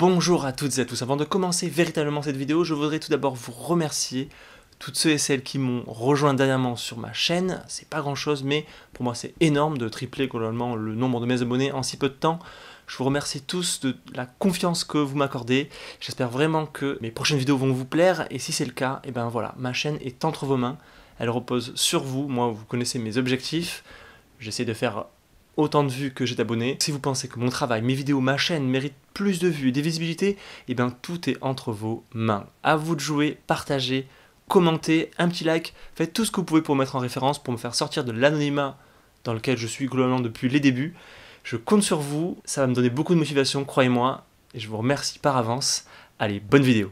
Bonjour à toutes et à tous. Avant de commencer véritablement cette vidéo, je voudrais tout d'abord vous remercier toutes ceux et celles qui m'ont rejoint dernièrement sur ma chaîne. C'est pas grand chose, mais pour moi c'est énorme de tripler globalement le nombre de mes abonnés en si peu de temps. Je vous remercie tous de la confiance que vous m'accordez. J'espère vraiment que mes prochaines vidéos vont vous plaire, et si c'est le cas, et ben voilà, ma chaîne est entre vos mains. Elle repose sur vous. Moi, vous connaissez mes objectifs. J'essaie de faire autant de vues que j'ai d'abonnés. Si vous pensez que mon travail, mes vidéos, ma chaîne méritent plus de vues et des visibilités, et bien tout est entre vos mains. À vous de jouer, partagez, commentez, un petit like, faites tout ce que vous pouvez pour me mettre en référence, pour me faire sortir de l'anonymat dans lequel je suis globalement depuis les débuts. Je compte sur vous, ça va me donner beaucoup de motivation, croyez-moi, et je vous remercie par avance. Allez, bonne vidéo.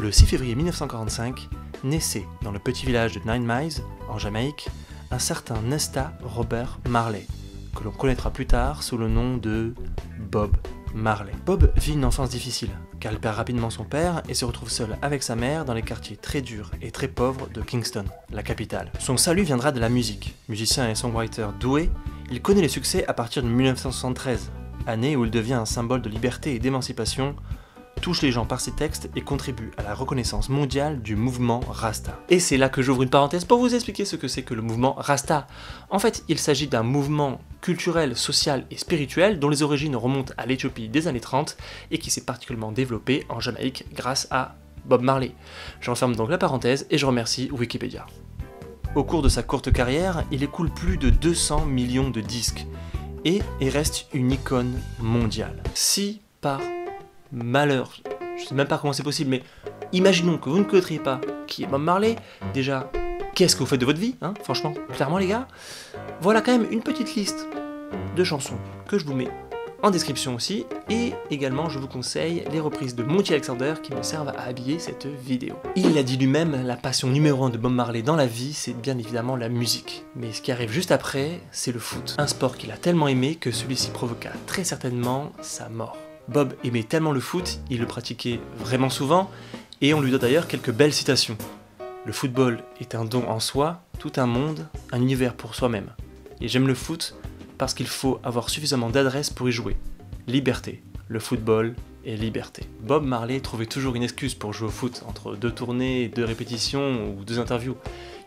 Le 6 février 1945, naissait dans le petit village de Nine Miles, en Jamaïque, un certain Nesta Robert Marley, que l'on connaîtra plus tard sous le nom de Bob Marley. Bob vit une enfance difficile, car il perd rapidement son père et se retrouve seul avec sa mère dans les quartiers très durs et très pauvres de Kingston, la capitale. Son salut viendra de la musique. Musicien et songwriter doué, il connaît les succès à partir de 1973, année où il devient un symbole de liberté et d'émancipation, touche les gens par ses textes et contribue à la reconnaissance mondiale du mouvement Rasta. Et c'est là que j'ouvre une parenthèse pour vous expliquer ce que c'est que le mouvement Rasta. En fait, il s'agit d'un mouvement culturel, social et spirituel dont les origines remontent à l'Éthiopie des années 30 et qui s'est particulièrement développé en Jamaïque grâce à Bob Marley. J'enferme donc la parenthèse et je remercie Wikipédia. Au cours de sa courte carrière, il écoule plus de 200 millions de disques et reste une icône mondiale. Si par malheur, je sais même pas comment c'est possible, mais imaginons que vous ne connaîtriez pas qui est Bob Marley, déjà, qu'est-ce que vous faites de votre vie, hein, franchement, clairement les gars. Voilà quand même une petite liste de chansons que je vous mets en description aussi, et également je vous conseille les reprises de Monty Alexander qui me servent à habiller cette vidéo. Il l'a dit lui-même, la passion numéro 1 de Bob Marley dans la vie, c'est bien évidemment la musique. Mais ce qui arrive juste après, c'est le foot. Un sport qu'il a tellement aimé que celui-ci provoqua très certainement sa mort. Bob aimait tellement le foot, il le pratiquait vraiment souvent, et on lui doit d'ailleurs quelques belles citations. Le football est un don en soi, tout un monde, un univers pour soi-même. Et j'aime le foot parce qu'il faut avoir suffisamment d'adresse pour y jouer. Liberté, le football et liberté. Bob Marley trouvait toujours une excuse pour jouer au foot, entre deux tournées, deux répétitions ou deux interviews.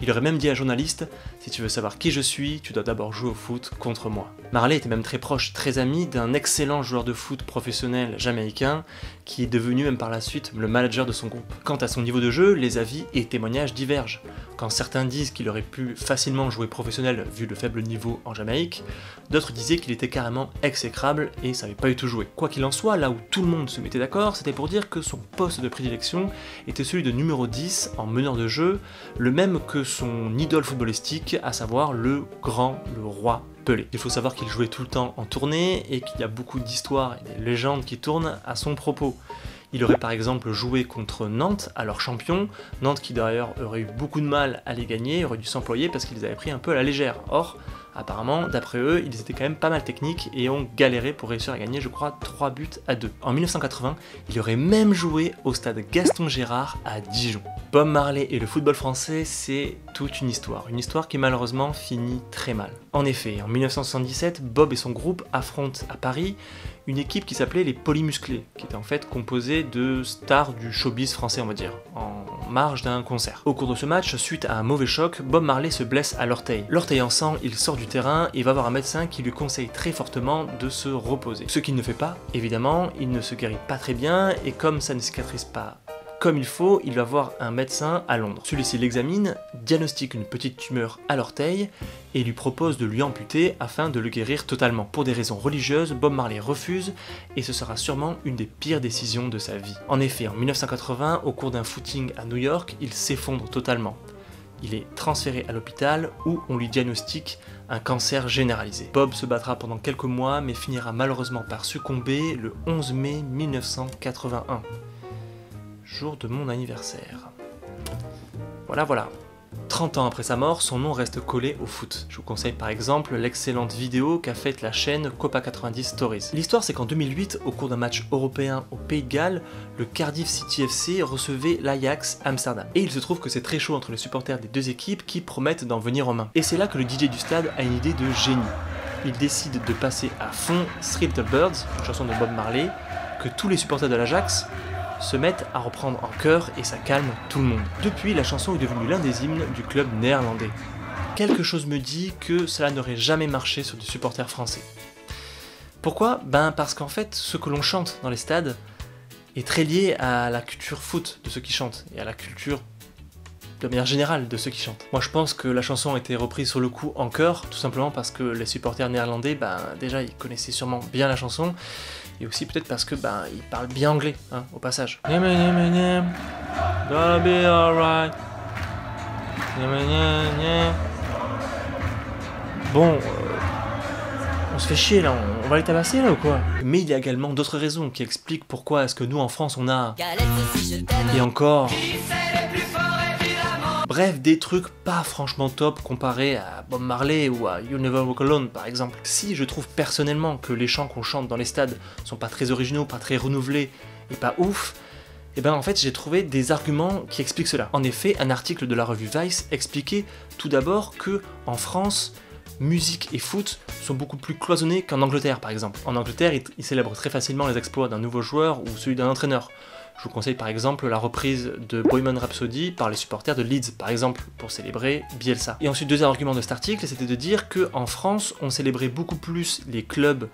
Il aurait même dit à un journaliste « Si tu veux savoir qui je suis, tu dois d'abord jouer au foot contre moi ». Marley était même très proche, très ami d'un excellent joueur de foot professionnel jamaïcain qui est devenu même par la suite le manager de son groupe. Quant à son niveau de jeu, les avis et témoignages divergent. Quand certains disent qu'il aurait pu facilement jouer professionnel vu le faible niveau en Jamaïque, d'autres disaient qu'il était carrément exécrable et savait pas du tout jouer. Quoi qu'il en soit, là où tout le monde se mettait d'accord, c'était pour dire que son poste de prédilection était celui de numéro 10 en meneur de jeu, le même que son idole footballistique, à savoir le roi Pelé. Il faut savoir qu'il jouait tout le temps en tournée et qu'il y a beaucoup d'histoires et des légendes qui tournent à son propos. Il aurait par exemple joué contre Nantes, alors champion, Nantes qui d'ailleurs aurait eu beaucoup de mal à les gagner, aurait dû s'employer parce qu'ils avaient pris un peu à la légère. Or, apparemment, d'après eux, ils étaient quand même pas mal techniques et ont galéré pour réussir à gagner, je crois, 3 buts à 2. En 1980, il aurait même joué au stade Gaston Gérard à Dijon. Bob Marley et le football français, c'est toute une histoire qui malheureusement finit très mal. En effet, en 1977, Bob et son groupe affrontent à Paris une équipe qui s'appelait les Polymusclés, qui était en fait composée de stars du showbiz français, on va dire, en marge d'un concert. Au cours de ce match, suite à un mauvais choc, Bob Marley se blesse à l'orteil. L'orteil en sang, il sort du terrain et va voir un médecin qui lui conseille très fortement de se reposer. Ce qu'il ne fait pas, évidemment, il ne se guérit pas très bien, et comme ça ne cicatrise pas comme il faut, il va voir un médecin à Londres. Celui-ci l'examine, diagnostique une petite tumeur à l'orteil et lui propose de lui amputer afin de le guérir totalement. Pour des raisons religieuses, Bob Marley refuse et ce sera sûrement une des pires décisions de sa vie. En effet, en 1980, au cours d'un footing à New York, il s'effondre totalement. Il est transféré à l'hôpital où on lui diagnostique un cancer généralisé. Bob se battra pendant quelques mois mais finira malheureusement par succomber le 11 mai 1981. Jour de mon anniversaire. Voilà. 30 ans après sa mort, son nom reste collé au foot. Je vous conseille par exemple l'excellente vidéo qu'a faite la chaîne Copa 90 Stories. L'histoire c'est qu'en 2008, au cours d'un match européen au Pays de Galles, le Cardiff City FC recevait l'Ajax Amsterdam. Et il se trouve que c'est très chaud entre les supporters des deux équipes qui promettent d'en venir en main. Et c'est là que le DJ du stade a une idée de génie. Il décide de passer à fond Three Little Birds, une chanson de Bob Marley, que tous les supporters de l'Ajax se mettent à reprendre en chœur et ça calme tout le monde. Depuis, la chanson est devenue l'un des hymnes du club néerlandais. Quelque chose me dit que cela n'aurait jamais marché sur des supporters français. Pourquoi ? Parce qu'en fait, ce que l'on chante dans les stades est très lié à la culture foot de ceux qui chantent et à la culture de manière générale de ceux qui chantent. Moi je pense que la chanson a été reprise sur le coup en chœur, tout simplement parce que les supporters néerlandais, déjà ils connaissaient sûrement bien la chanson, et aussi peut-être parce que ils parlent bien anglais, hein, au passage. Gonna be alright. Bon, on se fait chier là, on va les tabasser là ou quoi? Mais il y a également d'autres raisons qui expliquent pourquoi est-ce que nous en France on a... Et encore... Bref, des trucs pas franchement top comparés à Bob Marley ou à You Never Walk Alone par exemple. Si je trouve personnellement que les chants qu'on chante dans les stades sont pas très originaux, pas très renouvelés et pas ouf, et en fait j'ai trouvé des arguments qui expliquent cela. En effet, un article de la revue Vice expliquait tout d'abord que en France, musique et foot sont beaucoup plus cloisonnés qu'en Angleterre par exemple. En Angleterre, ils célèbrent très facilement les exploits d'un nouveau joueur ou celui d'un entraîneur. Je vous conseille par exemple la reprise de Bohemian Rhapsody par les supporters de Leeds, par exemple, pour célébrer Bielsa. Et ensuite, deuxième argument de cet article, c'était de dire qu'en France, on célébrait beaucoup plus les clubs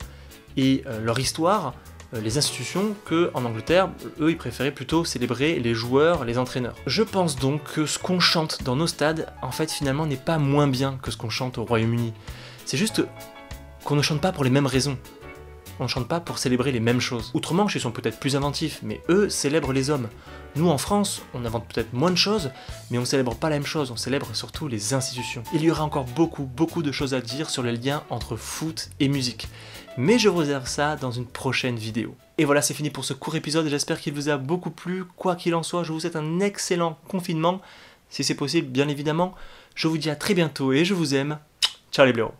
et leur histoire, les institutions, qu'en Angleterre, eux, ils préféraient plutôt célébrer les joueurs, les entraîneurs. Je pense donc que ce qu'on chante dans nos stades, en fait, finalement, n'est pas moins bien que ce qu'on chante au Royaume-Uni. C'est juste qu'on ne chante pas pour les mêmes raisons. On ne chante pas pour célébrer les mêmes choses. Outre-Manche, ils sont peut-être plus inventifs, mais eux célèbrent les hommes. Nous, en France, on invente peut-être moins de choses, mais on célèbre pas la même chose, on célèbre surtout les institutions. Il y aura encore beaucoup de choses à dire sur les liens entre foot et musique. Mais je vous réserve ça dans une prochaine vidéo. Et voilà, c'est fini pour ce court épisode, j'espère qu'il vous a beaucoup plu. Quoi qu'il en soit, je vous souhaite un excellent confinement, si c'est possible, bien évidemment. Je vous dis à très bientôt et je vous aime. Ciao les blaireaux.